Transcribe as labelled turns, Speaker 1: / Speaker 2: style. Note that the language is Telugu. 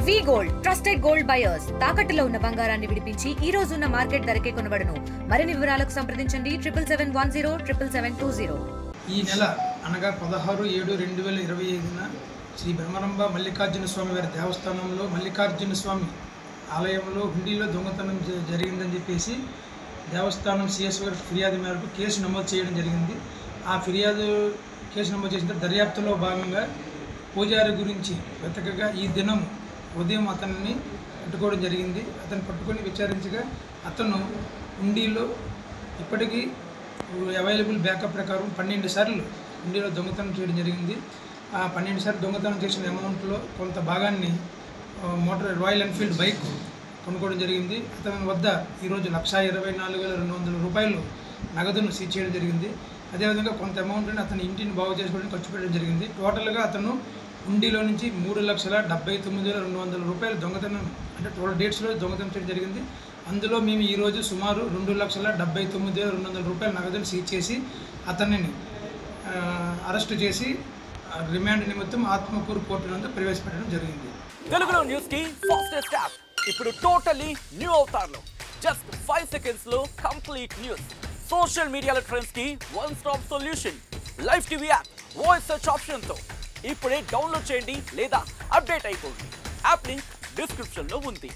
Speaker 1: వి గోల్డ్ ట్రస్టెడ్ గోల్డ్ బయర్స్ తాకట్టులో ఉన్న బంగారాన్ని విడిపించి ఈ రోజు ఉన్న మార్కెట్ ధరకే కొనబడును. మరిన్ని వివరాలకు సంప్రదించండి 77107720.
Speaker 2: ఈ నెల అనగా 16/7/2025న శ్రీ బ్రహ్మరంభ మల్లికార్జున స్వామి వారి దేవస్థానంలో మల్లికార్జున స్వామి ఆలయంలో హుండీలో దొంగతనం జరిగిందని చెప్పేసి దేవస్థానం సిఎస్ గారి ఫిర్యాదు మేరకు కేసు నమోదు చేయడం జరిగింది. ఆ ఫిర్యాదు కేసు నమోదు చేసిన దర్యాప్తులో భాగంగా పూజారి గురించి వెతకగా ఈ దినం ఉదయం అతన్ని పట్టుకోవడం జరిగింది. అతను పట్టుకొని విచారించగా అతను హుండీలో ఇప్పటికీ అవైలబుల్ బ్యాకప్ ప్రకారం 12 సార్లు హుండీలో దొంగతనం చేయడం జరిగింది. ఆ 12 సార్లు దొంగతనం చేసిన అమౌంట్లో కొంత భాగాన్ని రాయల్ ఎన్ఫీల్డ్ బైక్ కొనుక్కోవడం జరిగింది. అతని వద్ద ఈరోజు 1,24,200 రూపాయలు నగదును సీజ్ చేయడం జరిగింది. అదేవిధంగా కొంత అమౌంట్ని అతని ఇంటిని బాగు చేసుకోవడానికి ఖర్చు పెట్టడం జరిగింది. టోటల్గా అతను హుండీలో నుంచి 3,79,200 రూపాయలు దొంగతనం అంటే 12 డేట్స్లో దొంగతనం చేయడం జరిగింది. అందులో మేము ఈరోజు సుమారు 2,79,200 రూపాయల నగదును సీజ్ చేసి అతనిని అరెస్టు చేసి రిమాండ్ నిమిత్తం ఆత్మకూరు కోర్టు నందు ప్రవేశపెట్టడం జరిగింది.
Speaker 3: తెలుగులో న్యూస్ కి ఫాస్టెస్ట్ యాప్ ఇప్పుడు టోటల్లీ న్యూ అవతార్లో జస్ట్ 5 సెకండ్స్ లో కంప్లీట్ న్యూస్, సోషల్ మీడియాలో ట్రెండ్స్ కి one stop solution, live TV app, voice search option తో ఇప్పుడే డౌన్లోడ్ చేయండి లేదా అప్డేట్ అయిపోండి. యాప్ లింక్ డిస్క్రిప్షన్ లో ఉంది.